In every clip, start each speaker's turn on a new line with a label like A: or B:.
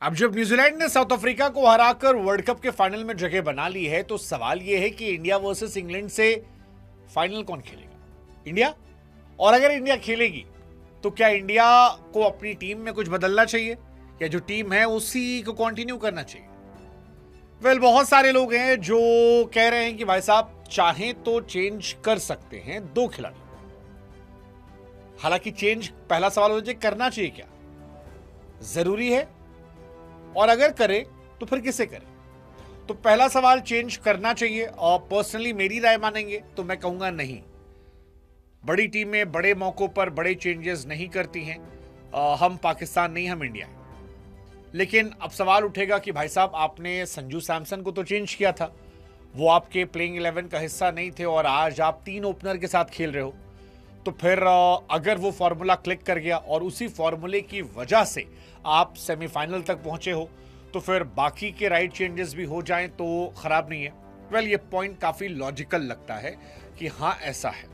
A: अब जब न्यूजीलैंड ने साउथ अफ्रीका को हराकर वर्ल्ड कप के फाइनल में जगह बना ली है तो सवाल यह है कि इंडिया वर्सेस इंग्लैंड से फाइनल कौन खेलेगा? इंडिया। और अगर इंडिया खेलेगी तो क्या इंडिया को अपनी टीम में कुछ बदलना चाहिए या जो टीम है उसी को कंटिन्यू करना चाहिए? बहुत सारे लोग हैं जो कह रहे हैं कि भाई साहब चाहें तो चेंज कर सकते हैं दो खिलाड़ी। हालांकि चेंज, पहला सवाल हो जाए करना चाहिए क्या, जरूरी है, और अगर करे तो फिर किसे करे? तो पहला सवाल चेंज करना चाहिए, और पर्सनली मेरी राय मानेंगे तो मैं कहूंगा नहीं। बड़ी टीमें बड़े मौकों पर बड़े चेंजेस नहीं करती हैं। हम पाकिस्तान नहीं, हम इंडिया हैं। लेकिन अब सवाल उठेगा कि भाई साहब आपने संजू सैमसन को तो चेंज किया था, वो आपके प्लेइंग 11 का हिस्सा नहीं थे और आज आप 3 ओपनर के साथ खेल रहे हो। तो फिर अगर वो फॉर्मूला क्लिक कर गया और उसी फॉर्मूले की वजह से आप सेमीफाइनल तक पहुंचे हो तो फिर बाकी के राइट चेंजेस भी हो जाएं तो खराब नहीं है। ये पॉइंट काफी लॉजिकल लगता है कि हाँ ऐसा है।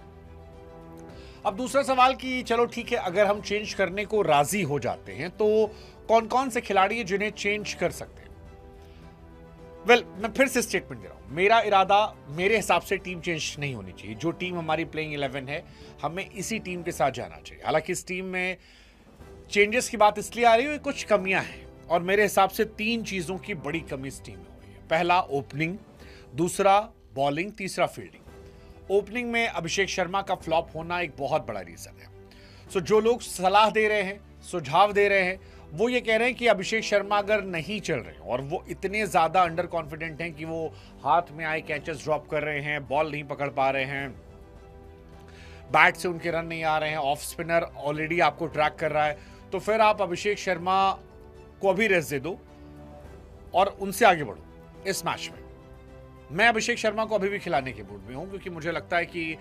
A: अब दूसरा सवाल कि चलो ठीक है, अगर हम चेंज करने को राजी हो जाते हैं तो कौन कौन से खिलाड़ी हैं जिन्हें चेंज कर सकते हैं? मैं फिर से स्टेटमेंट दे रहा हूं, मेरा इरादा, मेरे हिसाब से टीम चेंज नहीं होनी चाहिए। जो टीम हमारी प्लेइंग 11 है हमें इसी टीम के साथ जाना चाहिए। हालांकि इस टीम में चेंजेस की बात इसलिए आ रही है, कुछ कमियां हैं और मेरे हिसाब से 3 चीजों की बड़ी कमी इस टीम में हो रही है। पहला ओपनिंग, दूसरा बॉलिंग, तीसरा फील्डिंग। ओपनिंग में अभिषेक शर्मा का फ्लॉप होना एक बहुत बड़ा रीजन है। जो लोग सलाह दे रहे हैं, सुझाव दे रहे हैं, वो ये कह रहे हैं कि अभिषेक शर्मा अगर नहीं चल रहे और वो इतने ज्यादा अंडर कॉन्फिडेंट हैं कि वो हाथ में आए कैचेस ड्रॉप कर रहे हैं, बॉल नहीं पकड़ पा रहे हैं, बैट से उनके रन नहीं आ रहे हैं, ऑफ स्पिनर ऑलरेडी आपको ट्रैक कर रहा है, तो फिर आप अभिषेक शर्मा को अभी रेस्ट दे दो और उनसे आगे बढ़ो इस मैच में। मैं अभिषेक शर्मा को अभी भी खिलाने के मूड में हूं क्योंकि मुझे लगता है कि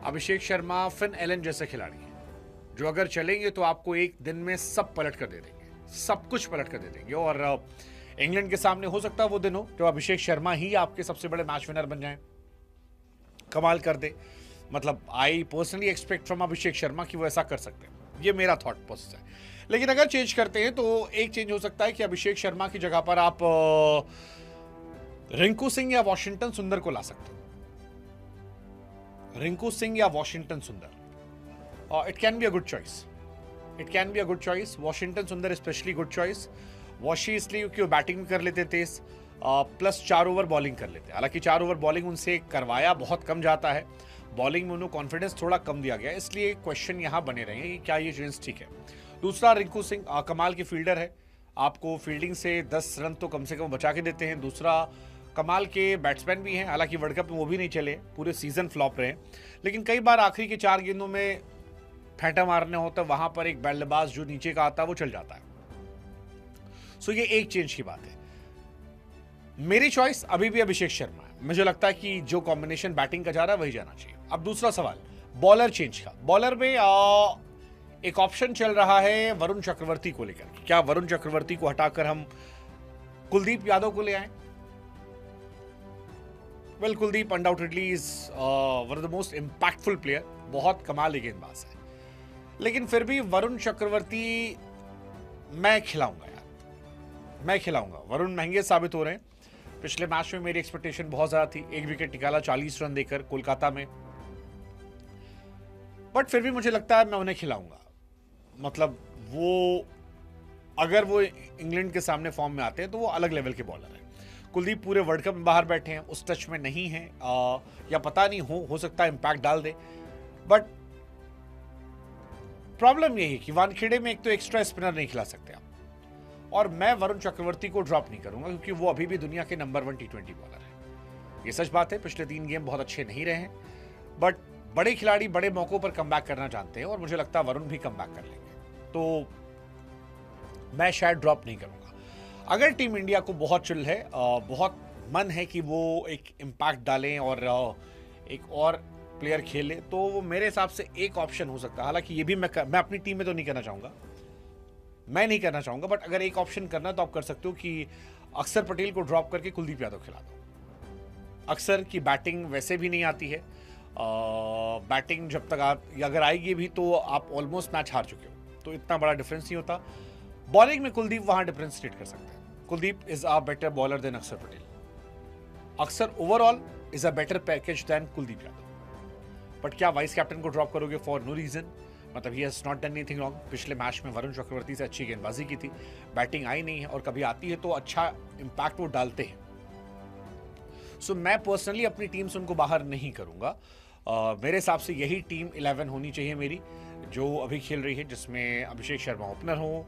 A: अभिषेक शर्मा फिन एलन जैसे खिलाड़ी हैं जो अगर चलेंगे तो आपको एक दिन में सब पलट कर दे देंगे, सब कुछ पलट कर दे देंगे। और इंग्लैंड के सामने हो सकता है वो दिन हो जो अभिषेक शर्मा ही आपके सबसे बड़े मैच विनर बन जाए, कमाल कर दे। मतलब I personally expect from Abhishek Sharma कि वो ऐसा कर सकते हैं। ये मेरा थॉट प्रोसेस है। लेकिन अगर चेंज करते हैं तो एक चेंज हो सकता है कि अभिषेक शर्मा की जगह पर आप रिंकू सिंह या वॉशिंगटन सुंदर को ला सकते हो। रिंकू सिंह या वॉशिंगटन सुंदर, it can be a good choice. It can be a good choice. Washington सुंदर स्पेशली गुड चॉइस। वॉशी इसलिए क्योंकि वो बैटिंग कर लेते तेज, प्लस 4 ओवर बॉलिंग कर लेते। हालांकि 4 ओवर बॉलिंग उनसे करवाया बहुत कम जाता है, बॉलिंग में उन्हें कॉन्फिडेंस थोड़ा कम दिया गया, इसलिए क्वेश्चन यहां बने रहेंगे कि क्या ये चेंज ठीक है। दूसरा, रिंकू सिंह कमाल की फील्डर है, आपको फील्डिंग से 10 रन तो कम से कम बचा के देते हैं। दूसरा, कमाल के बैट्समैन भी हैं, हालांकि वर्ल्ड कप में वो भी नहीं चले, पूरे सीजन फ्लॉप रहे, लेकिन कई बार आखिरी के 4 गेंदों में फेंटा मारने होता है, वहां पर एक बल्लेबाज जो नीचे का आता है वो चल जाता है। ये एक चेंज की बात है। मेरी चॉइस अभी भी अभिषेक शर्मा है। मुझे लगता है कि जो कॉम्बिनेशन बैटिंग का जा रहा है वही जाना चाहिए। अब दूसरा सवाल बॉलर चेंज का। बॉलर में एक ऑप्शन चल रहा है वरुण चक्रवर्ती को लेकर। क्या वरुण चक्रवर्ती को हटाकर हम कुलदीप यादव को ले आए? Kuldeep undoubtedly is one of the most impactful player, बहुत कमाल गेंदबाज है, लेकिन फिर भी वरुण चक्रवर्ती मैं खिलाऊंगा यार, मैं खिलाऊंगा। वरुण महंगे साबित हो रहे हैं। पिछले मैच में मेरी एक्सपेक्टेशन बहुत ज्यादा थी, 1 विकेट निकाला 40 रन देकर कोलकाता में, बट फिर भी मुझे लगता है मैं उन्हें खिलाऊंगा। मतलब वो अगर वो इंग्लैंड के सामने फॉर्म में आते हैं तो वो अलग लेवल के बॉलर हैं। कुलदीप पूरे वर्ल्ड कप में बाहर बैठे हैं, उस टच में नहीं है, या पता नहीं हो सकता है इंपैक्ट डाल दे, बट प्रॉब्लम यही है कि वानखेड़े में एक तो एक्स्ट्रा स्पिनर नहीं खिला सकते आप, और मैं वरुण चक्रवर्ती को ड्रॉप नहीं करूंगा क्योंकि वो अभी भी दुनिया के नंबर 1 T20 बॉलर है। ये सच बात है, पिछले 3 गेम बहुत अच्छे नहीं रहे हैं, बट बड़े खिलाड़ी बड़े मौकों पर कमबैक करना जानते हैं और मुझे लगता है वरुण भी कमबैक कर लेंगे, तो मैं शायद ड्रॉप नहीं करूंगा। अगर टीम इंडिया को बहुत चिल है, बहुत मन है कि वो एक इम्पैक्ट डालें और एक और प्लेयर खेले, तो वो मेरे हिसाब से एक ऑप्शन हो सकता है। हालांकि ये भी मैं अपनी टीम में तो नहीं करना चाहूंगा, मैं नहीं करना चाहूंगा, बट अगर एक ऑप्शन करना है तो आप कर सकते हो कि अक्षर पटेल को ड्रॉप करके कुलदीप यादव खिला दो। अक्षर की बैटिंग वैसे भी नहीं आती है, बैटिंग जब तक आप अगर आएगी भी तो आप ऑलमोस्ट मैच हार चुके हो, तो इतना बड़ा डिफरेंस नहीं होता। बॉलिंग में कुलदीप वहां डिफरेंशिएट कर सकते हैं। Kuldeep is a better bowler than Akshar Patel. Akshar overall is a better package than Kuldeep Yadav. But क्या वाइस कैप्टन को ड्रॉप करोगे फॉर नो रीजन? मतलब he has not done anything wrong. पिछले मैच में वरुण चक्रवर्ती से अच्छी गेंदबाजी की थी, बैटिंग आई नहीं है, और कभी आती है तो अच्छा इंपैक्ट वो डालते हैं। सो मैं पर्सनली अपनी टीम से उनको बाहर नहीं करूंगा। मेरे हिसाब से यही टीम 11 होनी चाहिए मेरी, जो अभी खेल रही है, जिसमें अभिषेक शर्मा ओपनर हो,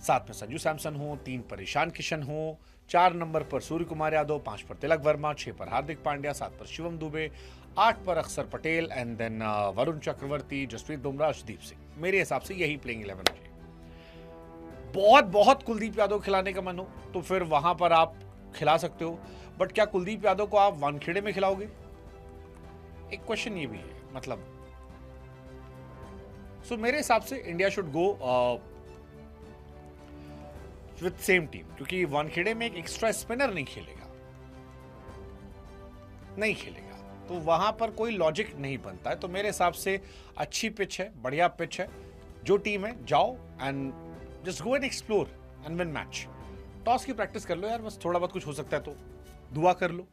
A: साथ में संजू सैमसन हो, 3 पर ईशान किशन हो, 4 नंबर पर सूर्य कुमार यादव, 5 पर तिलक वर्मा, 6 पर हार्दिक पांड्या, 7 पर शिवम दुबे, 8 पर अक्षर पटेल, एंड देन वरुण चक्रवर्ती, जसप्रीत बुमराह, अर्शदीप सिंह। मेरे हिसाब से यही प्लेइंग 11 है। बहुत बहुत कुलदीप यादव खिलाने का मन हो तो फिर वहां पर आप खिला सकते हो, बट क्या कुलदीप यादव को आप वानखेड़े में खिलाओगे? एक क्वेश्चन ये भी है। मतलब सो मेरे हिसाब से India should go with same team, क्योंकि वानखेड़े में एक एक्स्ट्रा स्पिनर नहीं खेलेगा, तो वहां पर कोई लॉजिक नहीं बनता है। तो मेरे हिसाब से अच्छी पिच है, बढ़िया पिच है, जो टीम है जाओ and just go and explore and win match. Toss की प्रैक्टिस कर लो यार, बस थोड़ा बहुत कुछ हो सकता है तो दुआ कर लो।